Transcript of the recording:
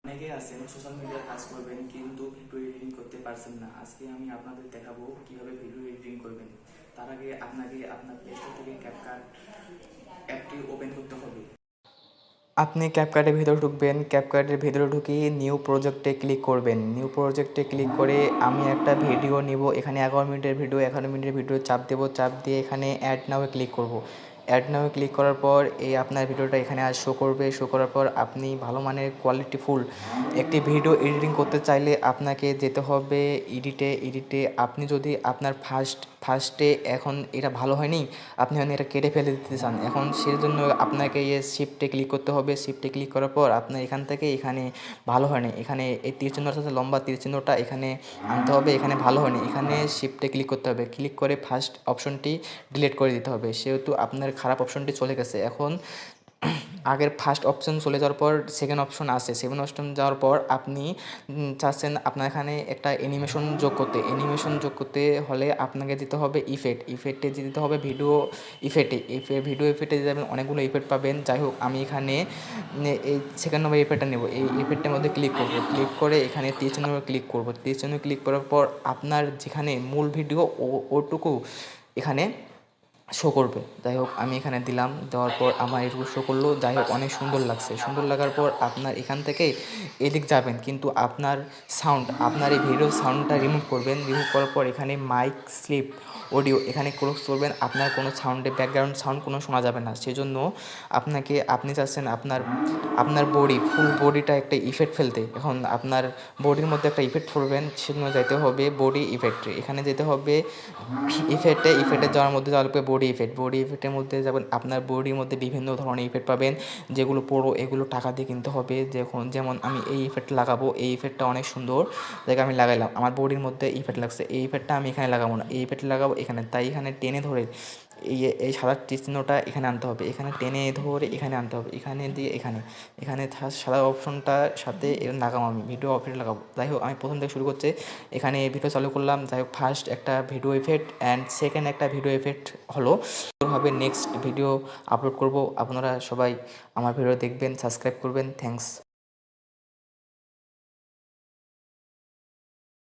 অনেকেই আছেন সোশ্যাল মিডিয়ার কাজ করবেন কিন্তু ভিডিও এডিটিং করতে পারছেন না। আজকে আমি আপনাদের দেখাবো কিভাবে ভিডিও এডিটিং করবেন। তার আগে আপনাকে আপনার প্লে স্টোর থেকে ক্যাপকাট অ্যাপটি ওপেন করতে হবে। আপনি ক্যাপকাটের ভিতরে ঢুকবেন। ক্যাপকাটের ভিতরে ঢুকে নিউ প্রজেক্টে ক্লিক করবেন। নিউ প্রজেক্টে ক্লিক করে আমি একটা ভিডিও নিব। এখানে 11 মিনিটের ভিডিও, 11 মিনিটের ভিডিও চাপ দেব। চাপ দিয়ে এখানে অ্যাড নাও ক্লিক করব। অ্যাড নাও ক্লিক করার পর এই আপনার ভিডিওটা এখানে আর শো করবে। শো করার পর আপনি ভালো মানের কোয়ালিটিফুল একটি ভিডিও এডিটিং করতে চাইলে আপনাকে যেতে হবে এডিটে আপনি যদি আপনার ফার্স্টে এখন এটা ভালো হয়নি, আপনি এটা কেটে ফেলে দিতে চান, এখন সেই জন্য আপনাকে শিফটে ক্লিক করতে হবে। শিফটে ক্লিক করার পর আপনার এখান থেকে এখানে ভালো হয়নি, এখানে এই তীর চিহ্নটা আছে, লম্বা তীর চিহ্নটা এখানে আনতে হবে। এখানে ভালো হয়নি, এখানে শিফটে ক্লিক করতে হবে। ক্লিক করে ফার্স্ট অপশনটি ডিলিট করে দিতে হবে, সেহেতু আপনার খারাপ অপশনটি চলে গেছে। এখন আগের ফার্স্ট অপশন চলে যাওয়ার পর সেকেন্ড অপশন আসে। সেকেন্ড অপশন যাওয়ার পর আপনি চাচ্ছেন আপনার এখানে একটা অ্যানিমেশন যোগ করতে। অ্যানিমেশন যোগ করতে হলে আপনাকে দিতে হবে ইফেক্টে দিতে হবে ভিডিও ইফেক্টে। ভিডিও ইফেক্টে যাবেন, অনেকগুলো ইফেক্ট পাবেন। যাই হোক, আমি এখানে এই সেকেন্ড নম্বর ইফেক্টটা নেব। এই ইফেক্টের মধ্যে ক্লিক করব। ক্লিক করে এখানে তীর চিহ্ন ক্লিক করব। তীর চিহ্ন ক্লিক করার পর আপনার যেখানে মূল ভিডিও ওটুকু এখানে শো করবে। যাই হোক, আমি এখানে দিলাম, দেওয়ার পর আমার এটুকু শো করলো। যাই হোক, অনেক সুন্দর লাগছে। সুন্দর লাগার পর আপনার এখান থেকে এদিক যাবেন, কিন্তু আপনার এই ভিডিও সাউন্ডটা রিমুভ করবেন। রিমুভ করার পর এখানে মাইক স্লিপ অডিও এখানে ক্লোজ করবেন। আপনার কোনো ব্যাকগ্রাউন্ড সাউন্ড কোনো শোনা যাবে না। সেজন্য আপনি চাচ্ছেন আপনার ফুল বডিটা একটা ইফেক্ট ফেলতে। এখন আপনার বডির মধ্যে একটা ইফেক্ট ফেলবেন, সেজন্য যেতে হবে বডি ইফেক্টে। এখানে যেতে হবে ইফেক্টে যাওয়ার মধ্যে যাওয়ার পরে বডি ইফেক্টের মধ্যে যাবেন। আপনার বডির মধ্যে বিভিন্ন ধরনের ইফেক্ট পাবেন, যেগুলো এগুলো টাকা দিয়ে কিনতে হবে। যেমন আমি এই ইফেক্ট লাগাবো, এই ইফেক্টটা অনেক সুন্দর, যাকে আমি লাগাইলাম। আমার বডির মধ্যে ইফেক্ট লাগছে, এই ইফেক্টটা আমি এখানে লাগাবো না, এই ইফেক্ট লাগাবো এখানে। তাই এখানে টেনে ধরে এই সাদা চিহ্নটা এখানে আনতে হবে, এখানে টেনে ধরে এখানে আনতে হবে, এখানে দিয়ে এখানে সাদা অপশনটার সাথে এটা লাগাবো, আমি ভিডিও ইফেক্ট লাগাবো। যাই হোক, আমি প্রথম থেকে শুরু করছি, এখানে ভিডিও চালু করলাম। যাই হোক, ফার্স্ট একটা ভিডিও ইফেক্ট অ্যান্ড সেকেন্ড একটা ভিডিও ইফেক্ট হলো। এভাবে নেক্সট ভিডিও আপলোড করব। আপনারা সবাই আমার ভিডিও দেখবেন, সাবস্ক্রাইব করবেন। থ্যাংকস।